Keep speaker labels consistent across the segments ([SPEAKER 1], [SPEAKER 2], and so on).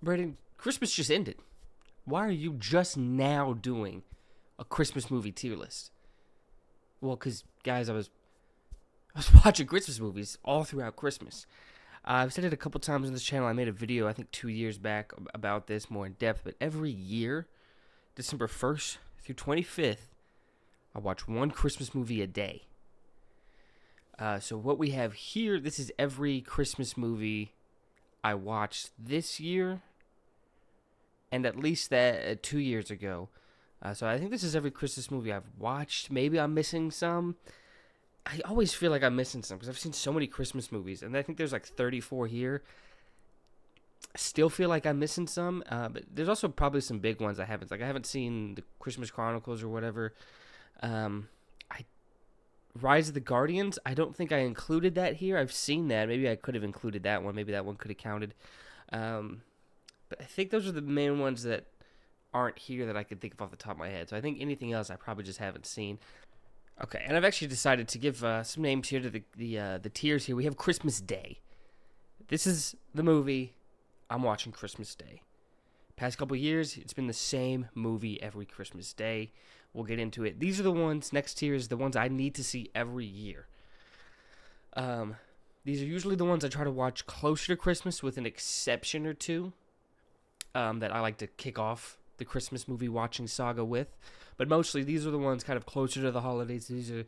[SPEAKER 1] Brandon, Christmas just ended. Why are you just now doing a Christmas movie tier list? Well, because, guys, I was watching Christmas movies all throughout Christmas. I've said it a couple times on this channel. I made a video, I think 2 years back, about this more in depth. But every year, December 1st through 25th, I watch one Christmas movie a day. So what we have here, this is every Christmas movie I watched this year, and at least that 2 years ago. So I think this is every Christmas movie I've watched. Maybe I'm missing some. I always feel like I'm missing some because I've seen so many Christmas movies, and I think there's like 34 here. I still feel like I'm missing some, but there's also probably some big ones I haven't. Like I haven't seen the Christmas Chronicles or whatever. Rise of the Guardians, I don't think I included that here. I've seen that. Maybe I could have included that one. Maybe that one could have counted. But I think those are the main ones that aren't here that I could think of off the top of my head. So I think anything else I probably just haven't seen. Okay, and I've actually decided to give some names here to the tiers here. We have Christmas Day. This is the movie I'm watching Christmas Day. Past couple years, it's been the same movie every Christmas Day. We'll get into it. These are the ones, next tier is the ones I need to see every year. These are usually the ones I try to watch closer to Christmas with an exception or two that I like to kick off the Christmas movie watching saga with. But mostly, these are the ones kind of closer to the holidays. These are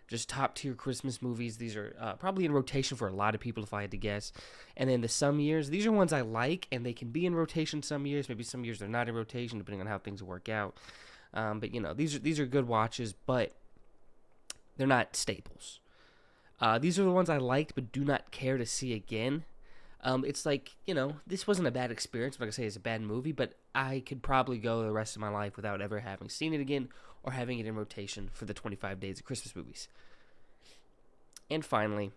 [SPEAKER 1] just top-tier Christmas movies. These are probably in rotation for a lot of people, if I had to guess. And then the some years, these are ones I like, and they can be in rotation some years. Maybe some years they're not in rotation, depending on how things work out. But, you know, these are good watches, but they're not staples. These are the ones I liked but do not care to see again. It's like, you know, this wasn't a bad experience. I'm not going to say it's a bad movie, but I could probably go the rest of my life without ever having seen it again or having it in rotation for the 25 days of Christmas movies. And finally,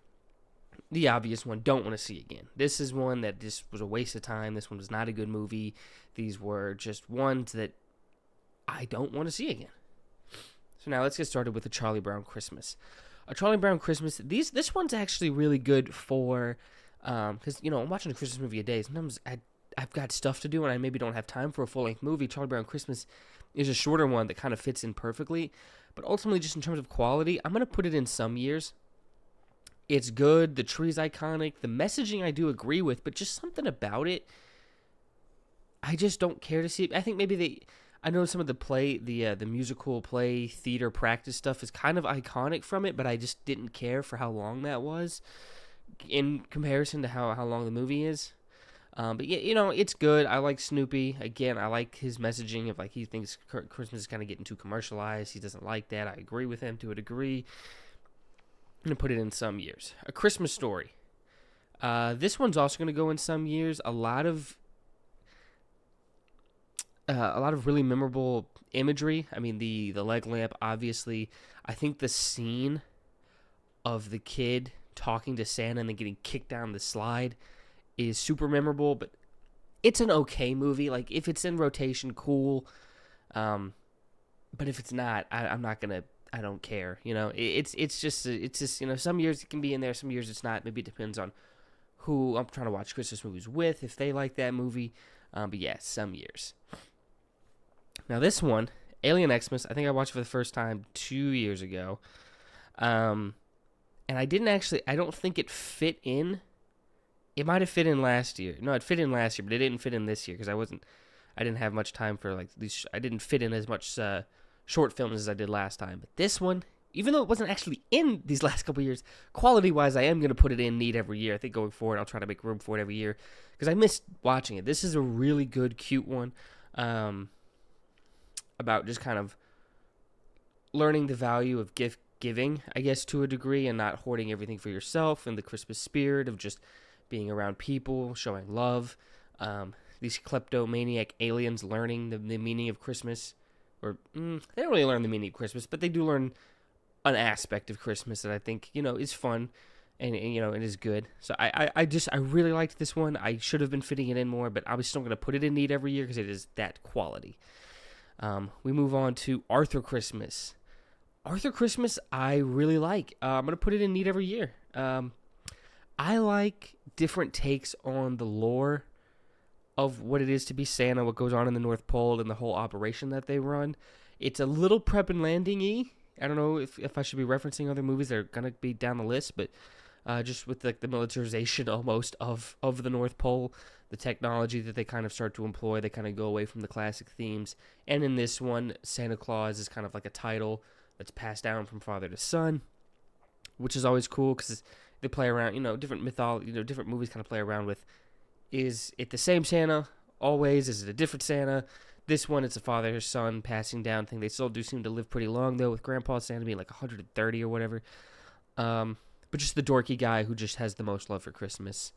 [SPEAKER 1] the obvious one, don't want to see again. This is one that just was a waste of time. This one was not a good movie. These were just ones that I don't want to see again. So now let's get started with the Charlie Brown Christmas. A Charlie Brown Christmas, this one's actually really good for... because, you know, I'm watching a Christmas movie a day. Sometimes I've got stuff to do and I maybe don't have time for a full-length movie. Charlie Brown Christmas is a shorter one that kind of fits in perfectly. But ultimately, just in terms of quality, I'm going to put it in some years. It's good. The tree's iconic. The messaging I do agree with, but just something about it, I just don't care to see it. I think maybe I know some of the musical play, theater practice stuff is kind of iconic from it, but I just didn't care for how long that was in comparison to how long the movie is. But yeah, you know, it's good. I like Snoopy. Again, I like his messaging of like he thinks Christmas is kind of getting too commercialized. He doesn't like that. I agree with him to a degree. I'm going to put it in some years. A Christmas Story. This one's also going to go in some years. A lot of really memorable imagery. I mean, the leg lamp, obviously. I think the scene of the kid talking to Santa and then getting kicked down the slide is super memorable, but it's an okay movie. Like, if it's in rotation, cool. But if it's not, I'm not going to, I don't care. You know, it's just, you know, some years it can be in there, some years it's not. Maybe it depends on who I'm trying to watch Christmas movies with, if they like that movie. But yeah, some years. Now this one, Alien Xmas, I think I watched it for the first time 2 years ago. And I don't think it fit in. It might have fit in last year. No, it fit in last year, but it didn't fit in this year because I didn't have much time for like these. I didn't fit in as much short films as I did last time. But this one, even though it wasn't actually in these last couple of years, quality-wise, I am going to put it in neat every year. I think going forward, I'll try to make room for it every year because I missed watching it. This is a really good, cute one about just kind of learning the value of giving, I guess, to a degree, and not hoarding everything for yourself, and the Christmas spirit of just being around people, showing love. These kleptomaniac aliens learning the meaning of Christmas. Or, they don't really learn the meaning of Christmas, but they do learn an aspect of Christmas that I think, you know, is fun and you know, it is good. So I really liked this one. I should have been fitting it in more, but I was still going to put it in neat every year because it is that quality. We move on to Arthur Christmas. Arthur Christmas, I really like. I'm going to put it in neat every year. I like different takes on the lore of what it is to be Santa, what goes on in the North Pole, and the whole operation that they run. It's a little Prep and Landing-y. I don't know if I should be referencing other movies that are going to be down the list, but just with the militarization almost of the North Pole, the technology that they kind of start to employ, they kind of go away from the classic themes. And in this one, Santa Claus is kind of like a title that's passed down from father to son, which is always cool because they play around, different mythology, different movies kind of play around with, is it the same Santa always? Is it a different Santa? This one, it's a father-son passing down thing. They still do seem to live pretty long, though, with Grandpa Santa being like 130 or whatever. But just the dorky guy who just has the most love for Christmas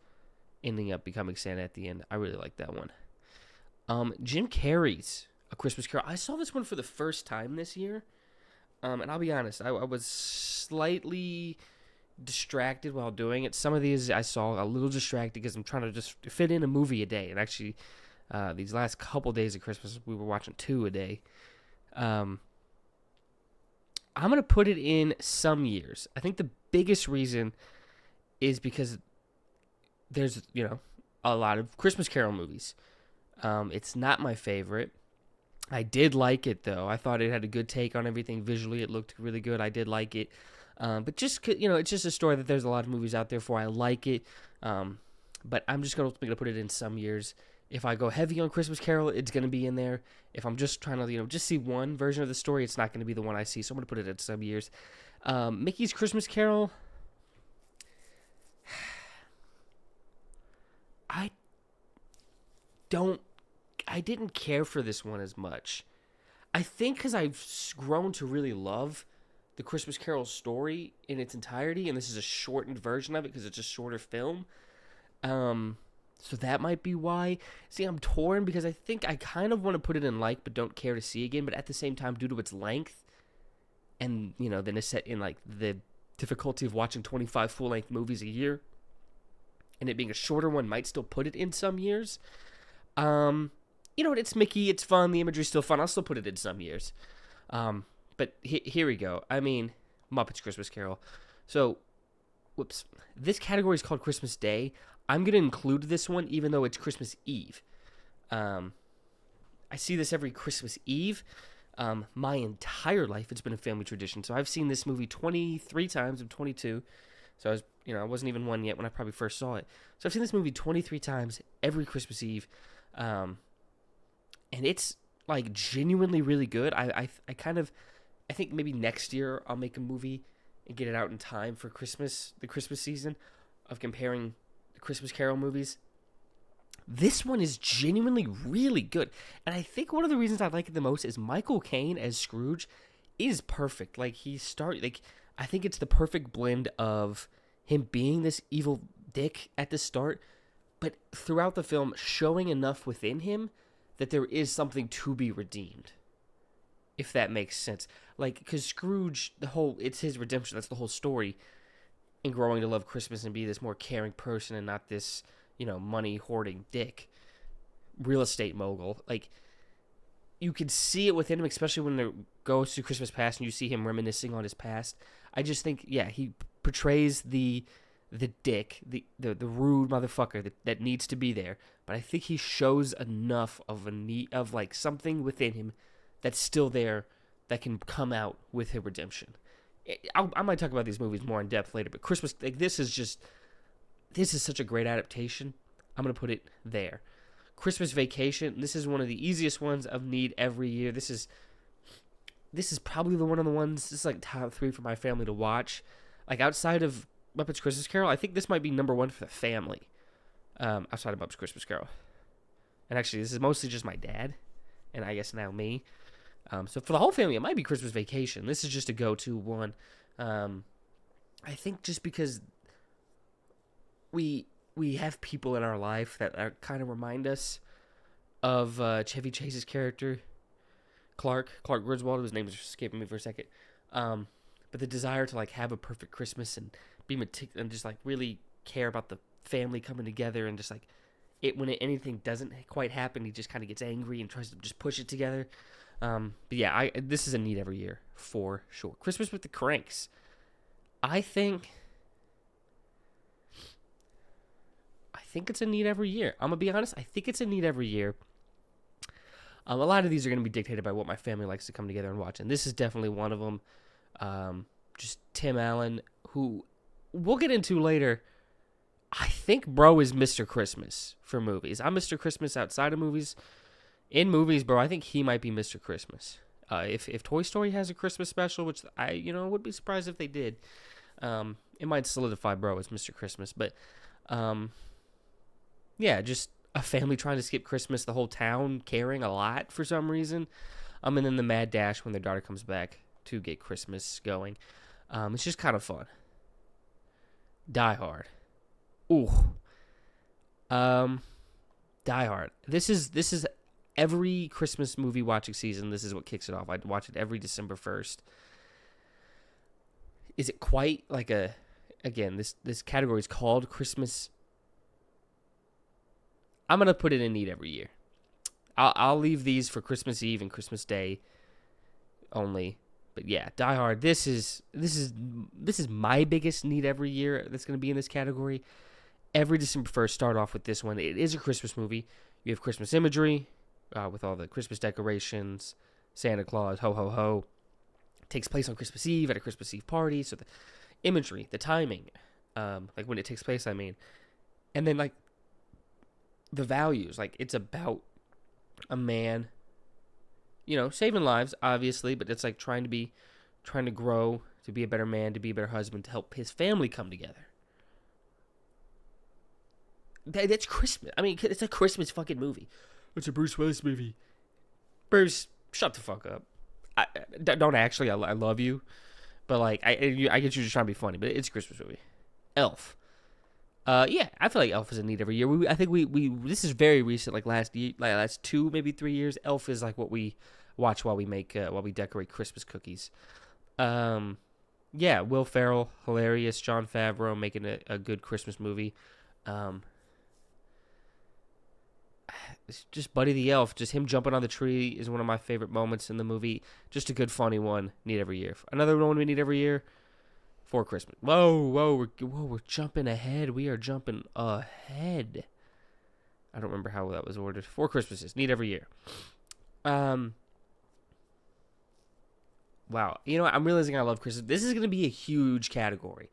[SPEAKER 1] ending up becoming Santa at the end. I really like that one. Jim Carrey's A Christmas Carol. I saw this one for the first time this year. And I'll be honest, I was slightly distracted while doing it. Some of these I saw a little distracted because I'm trying to just fit in a movie a day. And actually, these last couple days of Christmas, we were watching 2 a day. I'm going to put it in some years. I think the biggest reason is because there's, a lot of Christmas Carol movies. It's not my favorite. I did like it, though. I thought it had a good take on everything. Visually, it looked really good. I did like it. But just, it's just a story that there's a lot of movies out there for. I like it. But I'm just going to put it in some years. If I go heavy on Christmas Carol, it's going to be in there. If I'm just trying to, just see one version of the story, it's not going to be the one I see. So I'm going to put it in some years. Mickey's Christmas Carol. I didn't care for this one as much. I think because I've grown to really love the Christmas Carol story in its entirety, and this is a shortened version of it because it's a shorter film. So that might be why. See, I'm torn because I think I kind of want to put it in but don't care to see again, but at the same time, due to its length and, the difficulty of watching 25 full-length movies a year, and it being a shorter one might still put it in some years. It's Mickey, it's fun, the imagery's still fun, I'll still put it in some years. But here we go. Muppets Christmas Carol. So, this category is called Christmas Day. I'm going to include this one even though it's Christmas Eve. I see this every Christmas Eve. My entire life it's been a family tradition. So I've seen this movie 23 times. I'm 22. So I wasn't even 1 yet when I probably first saw it. So I've seen this movie 23 times every Christmas Eve. And it's genuinely really good. I think maybe next year I'll make a movie and get it out in time for Christmas, the Christmas season, of comparing the Christmas Carol movies. This one is genuinely really good. And I think one of the reasons I like it the most is Michael Caine as Scrooge is perfect. I think it's the perfect blend of him being this evil dick at the start, but throughout the film showing enough within him that there is something to be redeemed. If that makes sense. Because Scrooge, it's his redemption. That's the whole story. In growing to love Christmas and be this more caring person and not this, money hoarding dick. Real estate mogul. You could see it within him, especially when it goes to Christmas Past and you see him reminiscing on his past. I just think, he portrays the dick, the rude motherfucker that needs to be there. But I think he shows enough of a need of something within him that's still there that can come out with a redemption. I might talk about these movies more in depth later, but Christmas, this is such a great adaptation. I'm going to put it there. Christmas Vacation, this is one of the easiest ones of need every year. This is probably one of the ones, this is top 3 for my family to watch. Outside of Muppets Christmas Carol, I think this might be number 1 for the family. Outside of Muppets Christmas Carol. And actually, this is mostly just my dad, and I guess now me. So for the whole family, it might be Christmas Vacation. This is just a go-to one. I think just because we have people in our life that kind of remind us of Chevy Chase's character, Clark Griswold. His name is escaping me for a second. But the desire to have a perfect Christmas and be and just really care about the family coming together and just when anything doesn't quite happen, he just kind of gets angry and tries to just push it together. But yeah, this is a need every year for sure. Christmas with the Cranks. I think think it's a need every year. I'm gonna be honest. I think it's a need every year. A lot of these are gonna be dictated by what my family likes to come together and watch, and this is definitely one of them. Just Tim Allen, who we'll get into later. I think bro is Mr. Christmas for movies. I'm Mr. Christmas outside of movies. In movies, bro, I think he might be Mr. Christmas. If Toy Story has a Christmas special, which I would be surprised if they did, it might solidify bro as Mr. Christmas. But yeah, just a family trying to skip Christmas, the whole town caring a lot for some reason. And then the mad dash when their daughter comes back to get Christmas going. It's just kind of fun. Die Hard. Ooh. Die Hard. This is every Christmas movie watching season. This is what kicks it off. I'd watch it every December 1st. Is it quite like again, this category is called Christmas. I'm going to put it in need every year. I'll leave these for Christmas Eve and Christmas Day only. But yeah, Die Hard, this is my biggest need every year that's going to be in this category. Every December 1st, start off with this one. It is a Christmas movie. You have Christmas imagery with all the Christmas decorations, Santa Claus, ho, ho, ho. It takes place on Christmas Eve at a Christmas Eve party. So the imagery, the timing, like when it takes place, I mean. And then, like, the values. Like, it's about a man, saving lives, obviously, but it's like trying to grow, to be a better man, to be a better husband, to help his family come together. That's Christmas. I mean, it's a Christmas fucking movie. It's a Bruce Willis movie. Bruce, shut the fuck up. Don't actually. I love you, but like I get you just trying to be funny. But it's a Christmas movie. Elf. Yeah, I feel like Elf is in need every year. I think we this is very recent, like last 2, maybe 3 years. Elf is like what we watch while we decorate Christmas cookies. Yeah, Will Ferrell, hilarious. Jon Favreau making a good Christmas movie. It's just Buddy the Elf, just him jumping on the tree is one of my favorite moments in the movie. Just a good, funny one. Need every year. Another one we need every year. For Christmas. Whoa, we're jumping ahead. We are jumping ahead. I don't remember how that was ordered. 4 Christmases. Need every year. Wow. I'm realizing I love Christmas. This is going to be a huge category.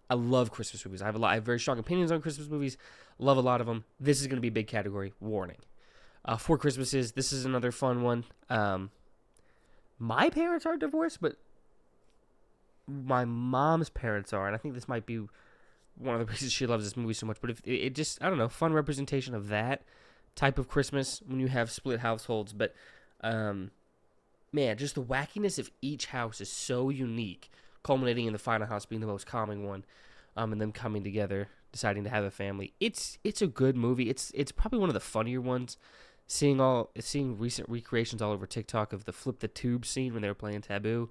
[SPEAKER 1] I love Christmas movies. I have very strong opinions on Christmas movies. Love a lot of them. This is going to be a big category. Warning. 4 Christmases. This is another fun one. My parents are divorced, but my mom's parents are, and I think this might be one of the reasons she loves this movie so much. But if it just, I don't know, fun representation of that type of Christmas when you have split households. But man, just the wackiness of each house is so unique, culminating in the final house being the most calming one, and them coming together, deciding to have a family. It's a good movie. It's probably one of the funnier ones. Seeing recent recreations all over TikTok of the flip the tube scene when they were playing Taboo.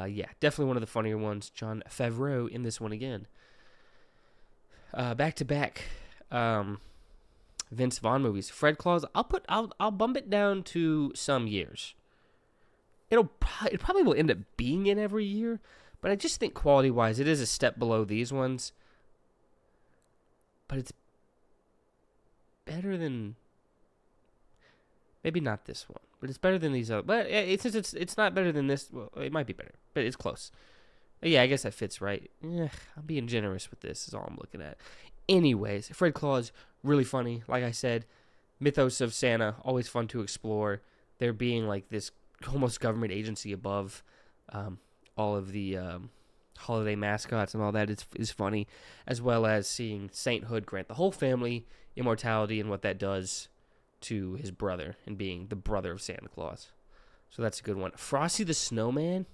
[SPEAKER 1] Yeah, definitely one of the funnier ones. Jon Favreau in this one again. Back to back, Vince Vaughn movies. Fred Claus. I'll bump it down to some years. It probably will end up being in every year, but I just think quality wise, it is a step below these ones. But it's better than. Maybe not this one, but it's better than these other. But since it's not better than this, well, it might be better, but it's close. But yeah, I guess that fits right. I'm being generous with this is all I'm looking at. Anyways, Fred Claus, really funny. Like I said, mythos of Santa, always fun to explore. There being like this almost government agency above all of the holiday mascots and all that is funny, as well as seeing sainthood grant the whole family immortality and what that does to his brother and being the brother of Santa Claus. So that's a good one. Frosty the Snowman.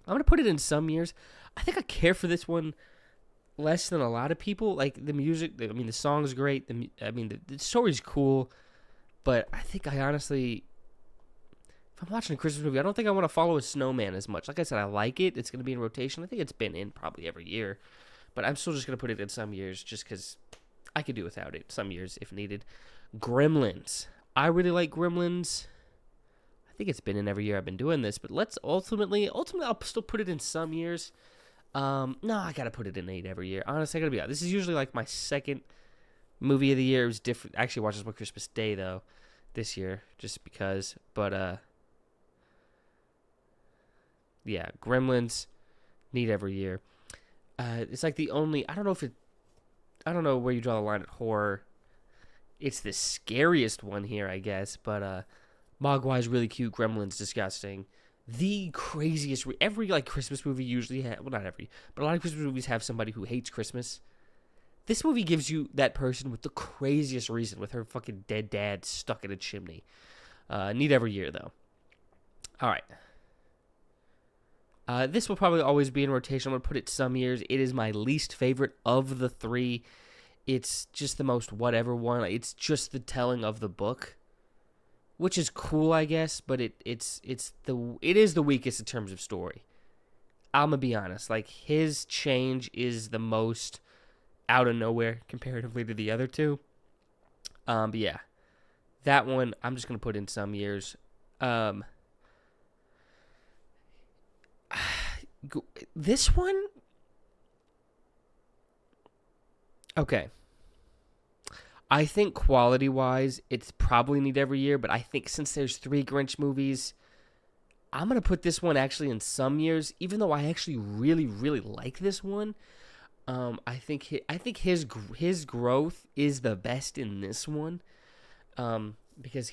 [SPEAKER 1] I'm going to put it in some years. I think I care for this one less than a lot of people. Like the music, the song's great. The story's cool. But I think I honestly, if I'm watching a Christmas movie, I don't think I want to follow a snowman as much. Like I said, I like it. It's going to be in rotation. I think it's been in probably every year. But I'm still just going to put it in some years just because I could do without it some years if needed. Gremlins. I really like Gremlins. I think it's been in every year I've been doing this, but let's ultimately I'll still put it in some years. No, I gotta put it in 8 every year. Honestly, I gotta be honest. This is usually like my second movie of the year. It was different. I actually watched this on Christmas Day though, this year, just because. But yeah, Gremlins need every year. It's like the only. I don't know where you draw the line at horror. It's the scariest one here, I guess. But Mogwai's really cute. Gremlins disgusting. The craziest. Every like Christmas movie usually well, not every, but a lot of Christmas movies have somebody who hates Christmas. This movie gives you that person with the craziest reason, with her fucking dead dad stuck in a chimney. Need every year though. All right. This will probably always be in rotation. I'm going to put it some years. It is my least favorite of the three. It's just the most whatever one. It's just the telling of the book, which is cool, I guess, but it is the weakest in terms of story. I'm going to be honest. Like, his change is the most out of nowhere comparatively to the other two. But yeah, that one I'm just going to put in some years. This one, okay. I think quality-wise, it's probably need every year, but I think since there's 3 Grinch movies, I'm going to put this one actually in some years, even though I actually really, really like this one. I think his growth is the best in this one, because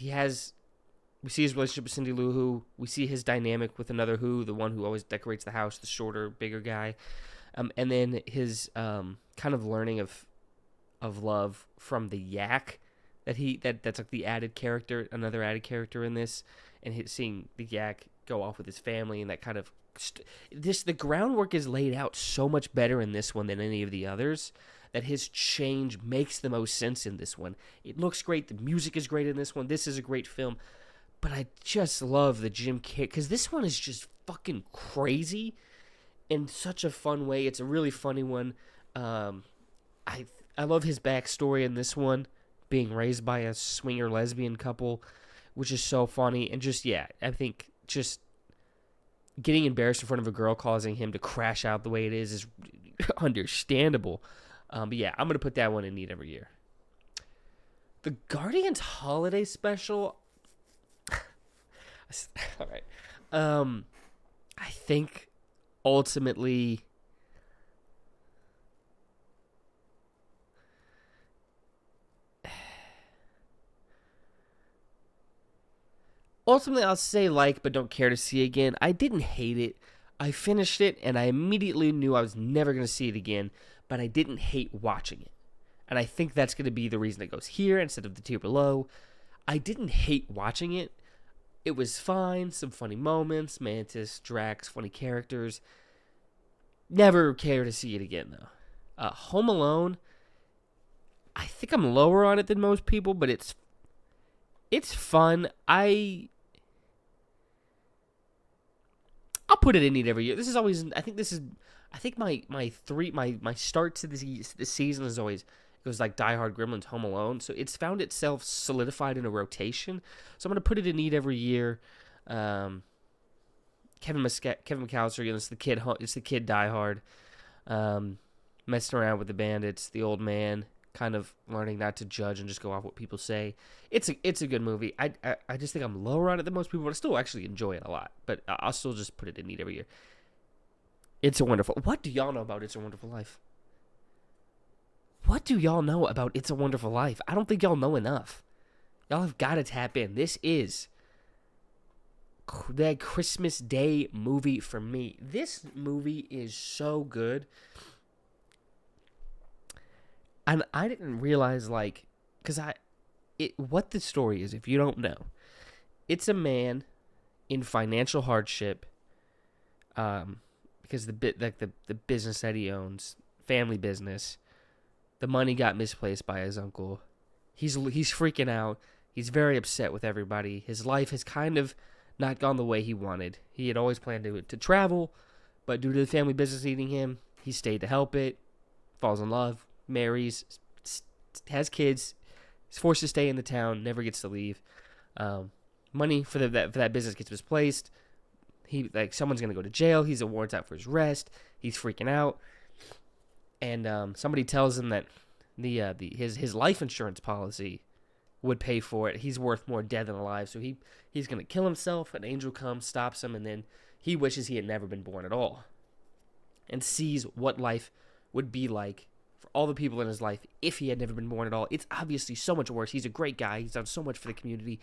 [SPEAKER 1] we see his relationship with Cindy Lou Who. We see his dynamic with another Who, the one who always decorates the house, the shorter, bigger guy. And then his kind of learning of love from the Yak that's like the added character, another added character in this, and seeing the Yak go off with his family and that kind of the groundwork is laid out so much better in this one than any of the others, that his change makes the most sense in this one. It looks great. The music is great in this one. This is a great film. But I just love the Jim Carrey, because this one is just fucking crazy in such a fun way. It's a really funny one. I love his backstory in this one, being raised by a swinger lesbian couple, which is so funny. And just, yeah, I think just getting embarrassed in front of a girl causing him to crash out the way it is understandable. But yeah, I'm going to put that one in need every year. The Guardians Holiday Special... All right. I think ultimately I'll say like, but don't care to see again. I didn't hate it. I finished it and I immediately knew I was never going to see it again, but I didn't hate watching it. And I think that's going to be the reason it goes here instead of the tier below. I didn't hate watching it. It was fine, some funny moments, Mantis, Drax, funny characters. Never care to see it again, though. Home Alone, I think I'm lower on it than most people, but it's fun. I'll put it in need every year. This is always, I think my start to this season is always, it was like Die Hard, Gremlins, Home Alone. So it's found itself solidified in a rotation. So I'm going to put it in need every year. Kevin McAllister, it's the kid Die Hard. Messing around with the bandits, the old man, kind of learning not to judge and just go off what people say. It's a good movie. I just think I'm lower on it than most people, but I still actually enjoy it a lot. But I'll still just put it in need every year. It's a Wonderful... What do y'all know about It's a Wonderful Life? What do y'all know about It's a Wonderful Life? I don't think y'all know enough. Y'all have got to tap in. This is that Christmas Day movie for me. This movie is so good. And I didn't realize, like, because what the story is, if you don't know, it's a man in financial hardship, because the business that he owns, family business, the money got misplaced by his uncle. He's freaking out. He's very upset with everybody. His life has kind of not gone the way he wanted. He had always planned to travel, but due to the family business needing him, he stayed to help it, falls in love, marries, has kids, is forced to stay in the town, never gets to leave. Money for that business gets misplaced. Someone's gonna go to jail. He's a warrant out for his arrest. He's freaking out, and somebody tells him that his life insurance policy would pay for it. He's worth more dead than alive, so he's gonna kill himself. An angel comes, stops him, and then he wishes he had never been born at all, and sees what life would be like for all the people in his life if he had never been born at all. It's obviously so much worse. He's a great guy. He's done so much for the community.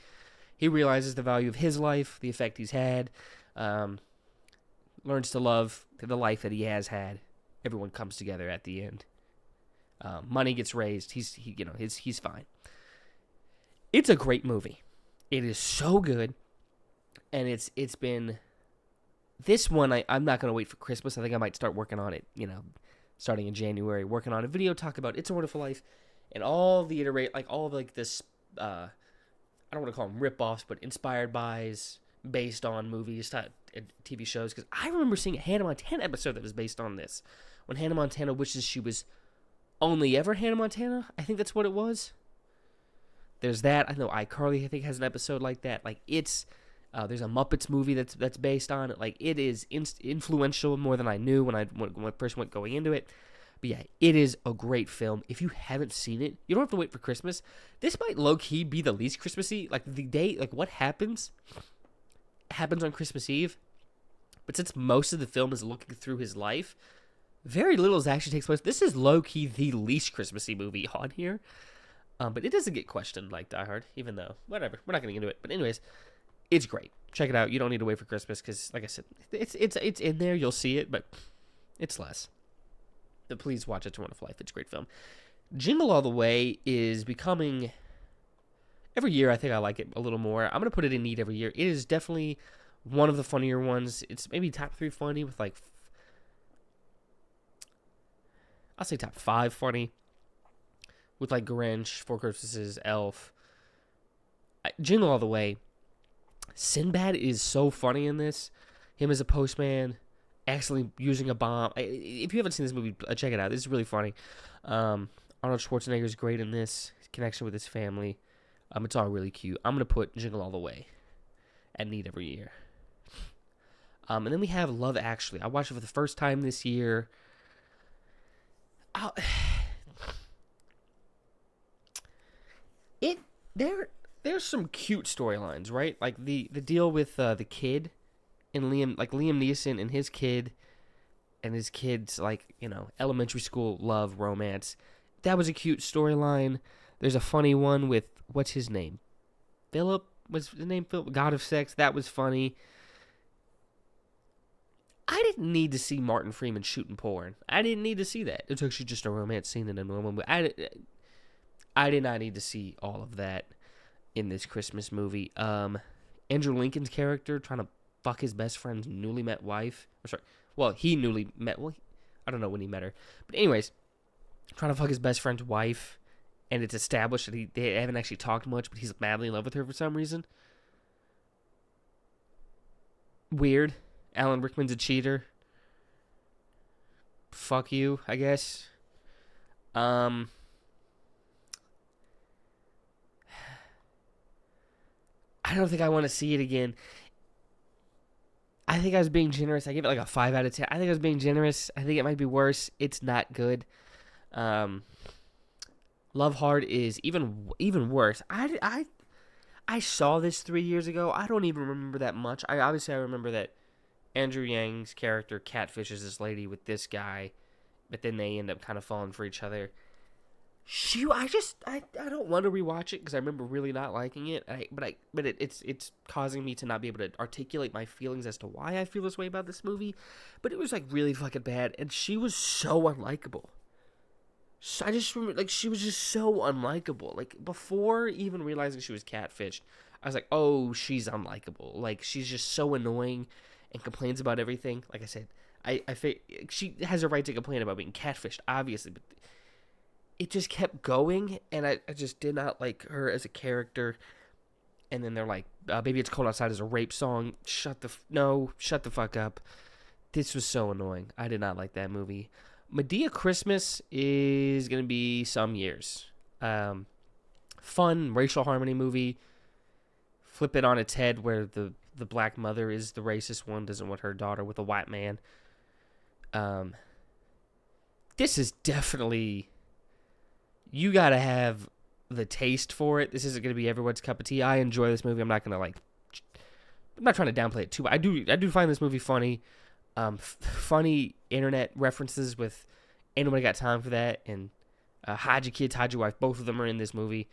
[SPEAKER 1] He realizes the value of his life, the effect he's had, learns to love the life that he has had. Everyone comes together at the end. Money gets raised. He's fine. It's a great movie. It is so good, and it's been this one. I'm not gonna wait for Christmas. I think I might start working on it. Starting in January, working on a video talk about It's a Wonderful Life, and all the this. I don't want to call them rip-offs, but inspired bys, based on movies, TV shows. Because I remember seeing a Hannah Montana episode that was based on this. When Hannah Montana wishes she was only ever Hannah Montana. I think that's what it was. There's that. I know iCarly, I think, has an episode like that. Like, it's... there's a Muppets movie that's based on it. Like, it is influential more than I knew when I first went going into it. But yeah, it is a great film. If you haven't seen it, you don't have to wait for Christmas. This might low-key be the least Christmassy. Like, the day, like, what happens on Christmas Eve. But since most of the film is looking through his life, very little actually takes place. This is low-key the least Christmassy movie on here. But it doesn't get questioned like Die Hard, even though, whatever, we're not going to get into it. But anyways, it's great. Check it out. You don't need to wait for Christmas because, like I said, it's in there. You'll see it, but it's less. But please watch It's a Wonderful Life. It's a great film. Jingle All the Way is becoming... Every year, I think I like it a little more. I'm going to put it in Need every year. It is definitely one of the funnier ones. It's maybe top 3 funny with, like... I'll say top 5 funny. With, like, Grinch, Four Christmases, Elf. Jingle All the Way. Sinbad is so funny in this. Him as a postman... accidentally using a bomb. If you haven't seen this movie, check it out. This is really funny. Arnold Schwarzenegger is great in this. His connection with his family. It's all really cute. I'm going to put Jingle All the Way at Need every year. And then we have Love Actually. I watched it for the first time this year. There's some cute storylines, right? Like the deal with the kid and Liam Neeson and his kid's like, elementary school love romance. That was a cute storyline. There's a funny one with, what's his name? Philip? Was his name Philip? God of Sex. That was funny. I didn't need to see Martin Freeman shooting porn. I didn't need to see that. It's actually just a romance scene in a normal movie. I did not need to see all of that in this Christmas movie. Andrew Lincoln's character trying to fuck his best friend's newly met wife. He newly met... Well, I don't know when he met her. But anyways, trying to fuck his best friend's wife, and it's established that they haven't actually talked much, but he's madly in love with her for some reason. Weird. Alan Rickman's a cheater. Fuck you, I guess. I don't think I want to see it again. I think I was being generous. I gave it like a 5 out of 10. I think I was being generous. I think it might be worse. It's not good. Love Hard is even worse. I saw this 3 years ago. I don't even remember that much. I remember that Andrew Yang's character catfishes this lady with this guy, but then they end up kind of falling for each other. I don't want to rewatch it because I remember really not liking it. But it's causing me to not be able to articulate my feelings as to why I feel this way about this movie. But it was like really fucking bad, and she was so unlikable. So I just remember, like, she was just so unlikable. Like, before even realizing she was catfished, I was like, oh, she's unlikable. Like, she's just so annoying and complains about everything. Like I said, I she has a right to complain about being catfished, obviously, but it just kept going, and I just did not like her as a character. And then they're like, Baby It's Cold Outside is a rape song. Shut the fuck up. This was so annoying. I did not like that movie. Madea Christmas is going to be some years. Fun, racial harmony movie. Flip it on its head where the black mother is the racist one, doesn't want her daughter with a white man. This is definitely... you gotta have the taste for it. This isn't gonna be everyone's cup of tea. I enjoy this movie. I'm not trying to downplay it too, but I do find this movie funny. Funny internet references with Ain't Nobody Got Time for That and Hide Your Kids, Hide Your Wife. Both of them are in this movie.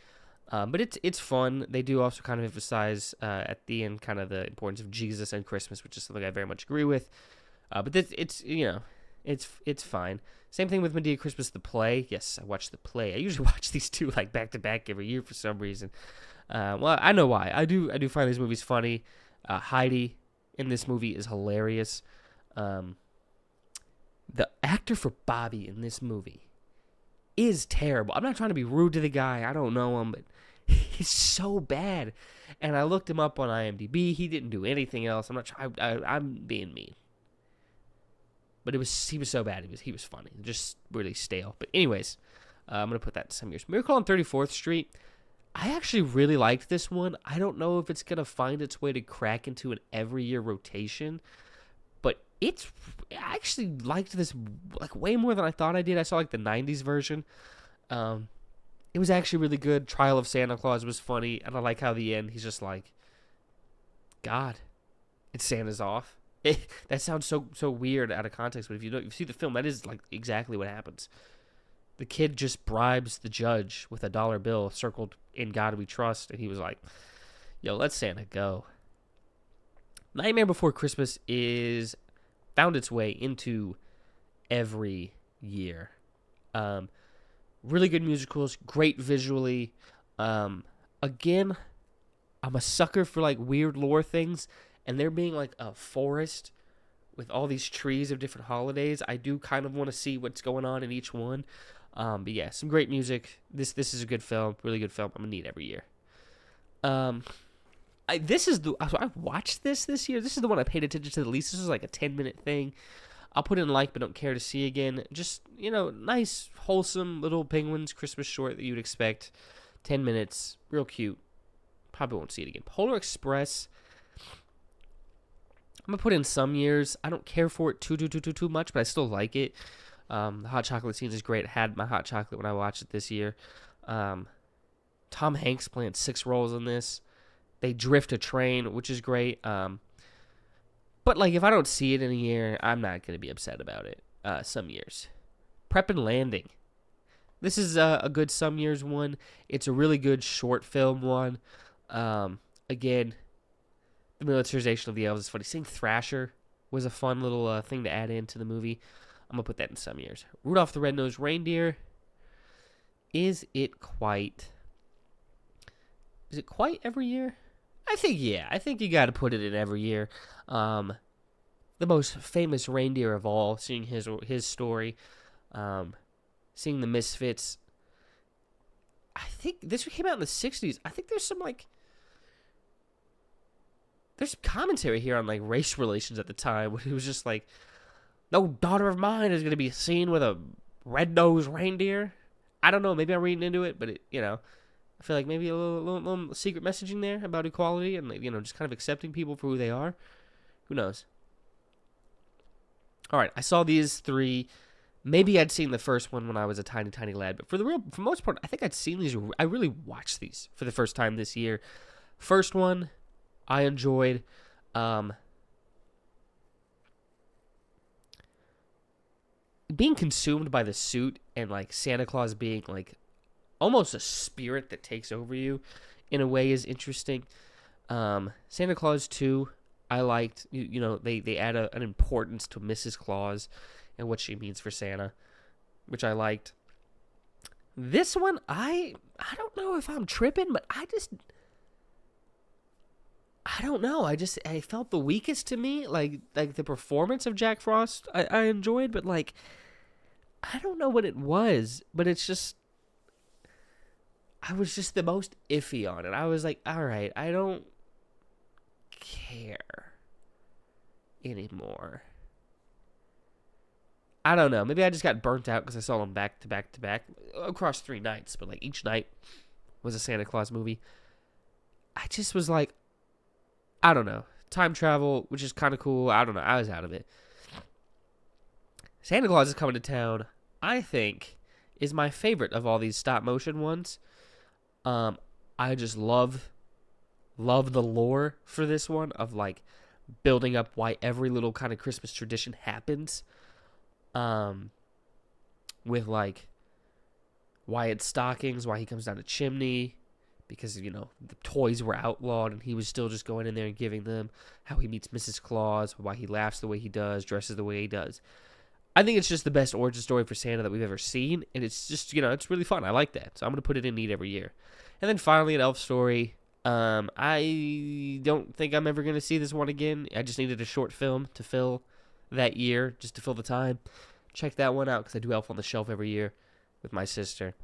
[SPEAKER 1] But it's fun. They do also kind of emphasize at the end kind of the importance of Jesus and Christmas, which is something I very much agree with. But it's fine. Same thing with Madea Christmas, the play. Yes, I watched the play. I usually watch these two like back to back every year for some reason. Well, I know why. I do find these movies funny. Heidi in this movie is hilarious. The actor for Bobby in this movie is terrible. I'm not trying to be rude to the guy. I don't know him, but he's so bad. And I looked him up on IMDb. He didn't do anything else. I'm being mean. But he was so bad. He was funny. Just really stale. But anyways, I'm going to put that in some years. Miracle on 34th Street. I actually really liked this one. I don't know if it's going to find its way to crack into an every year rotation. But I actually liked this like way more than I thought I did. I saw like the 90s version. It was actually really good. Trial of Santa Claus was funny. And I like how the end, he's just like, God, it's Santa's off. That sounds so weird out of context, but if you see the film, that is like exactly what happens. The kid just bribes the judge with a dollar bill circled "In God We Trust," and he was like, "Yo, let Santa go." Nightmare Before Christmas found its way into every year. Really good musicals, great visually. Again, I'm a sucker for like weird lore things. And there being like a forest with all these trees of different holidays, I do kind of want to see what's going on in each one. But yeah, some great music. This is a good film, really good film. I'm gonna need every year. I watched this year. This is the one I paid attention to the least. This was like a 10-minute thing. I'll put in like, but don't care to see again. Just nice, wholesome little penguins Christmas short that you'd expect. 10 minutes, real cute. Probably won't see it again. Polar Express. I'm going to put in some years. I don't care for it too much, but I still like it. The hot chocolate scene is great. I had my hot chocolate when I watched it this year. Tom Hanks playing 6 roles in this. They drift a train, which is great. But like if I don't see it in a year, I'm not going to be upset about it. Some years. Prep and Landing. This is a good some years one. It's a really good short film one. Again, the militarization of the elves is funny. Seeing Thrasher was a fun little thing to add into the movie. I'm going to put that in some years. Rudolph the Red-Nosed Reindeer. Is it quite every year? I think you got to put it in every year. The most famous reindeer of all, seeing his story. Seeing the Misfits. I think this came out in the 60s. I think there's some there's commentary here on like race relations at the time when it was just like, no daughter of mine is going to be seen with a red-nosed reindeer. I don't know. Maybe I'm reading into it, but I feel like maybe a little secret messaging there about equality and just kind of accepting people for who they are. Who knows? All right, I saw these 3. Maybe I'd seen the first one when I was a tiny lad, but for the most part, I think I'd seen these. I really watched these for the first time this year. First one, I enjoyed. Being consumed by the suit and like Santa Claus being like almost a spirit that takes over you in a way is interesting. Santa Claus 2, I liked. They add an importance to Mrs. Claus and what she means for Santa, which I liked. This one, I don't know if I'm tripping, but I don't know. I felt the weakest to me. Like the performance of Jack Frost, I enjoyed, but like, I don't know what it was, but it's just, I was just the most iffy on it. I was like, all right, I don't care anymore. I don't know. Maybe I just got burnt out because I saw them back to back to back across 3 nights, but like each night was a Santa Claus movie. I just was like, I don't know. Time travel, which is kind of cool. I don't know. I was out of it. Santa Claus is coming to town, I think, is my favorite of all these stop motion ones. I just love the lore for this one of like building up why every little kind of Christmas tradition happens. With like Wyatt's stockings, why he comes down the chimney, because, you know, the toys were outlawed and he was still just going in there and giving them, how he meets Mrs. Claus, why he laughs the way he does, dresses the way he does. I think it's just the best origin story for Santa that we've ever seen, and it's just, you know, it's really fun. I like that, so I'm going to put it in Need every year. And then finally, an Elf Story. I don't think I'm ever going to see this one again. I just needed a short film to fill that year, just to fill the time. Check that one out, because I do Elf on the Shelf every year with my sister.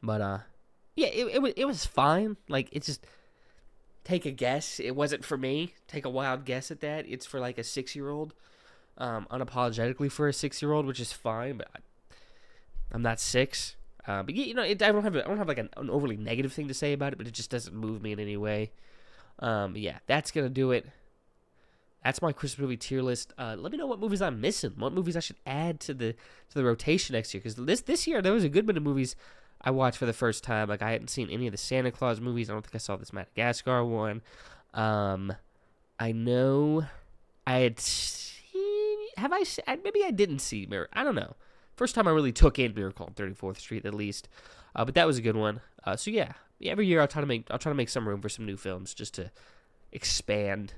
[SPEAKER 1] But, yeah, it was fine. Like, it's just, take a guess. It wasn't for me. Take a wild guess at that. It's for, like, a 6-year-old. Unapologetically for a 6-year-old, which is fine, but I'm not 6. But yeah, you know, I don't have like an overly negative thing to say about it, but it just doesn't move me in any way. Yeah, that's gonna do it. That's my Christmas movie tier list. Let me know what movies I'm missing, what movies I should add to the rotation next year, because this year there was a good bit of movies I watched for the first time. Like, I hadn't seen any of the Santa Claus movies. I don't think I saw this Madagascar one. I know I had. Maybe I didn't see Miracle. I don't know. First time I really took in Miracle on 34th Street, at least. But that was a good one. So yeah, every year I'll try to make some room for some new films, just to expand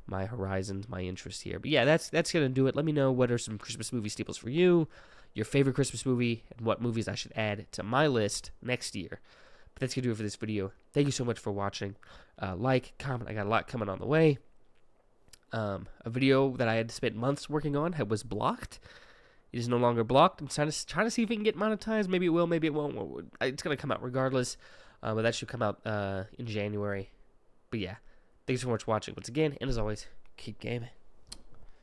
[SPEAKER 1] my horizons, my interest here. But yeah, that's gonna do it. Let me know what are some Christmas movie staples for you, your favorite Christmas movie, and what movies I should add to my list next year. But that's gonna do it for this video. Thank you so much for watching. Like, comment. I got a lot coming on the way. A video that I had spent months working on was blocked. It is no longer blocked. I'm trying to see if it can get monetized. Maybe it will, maybe it won't. It's going to come out regardless. But that should come out in January. But yeah, thanks so much for watching once again. And as always, keep gaming.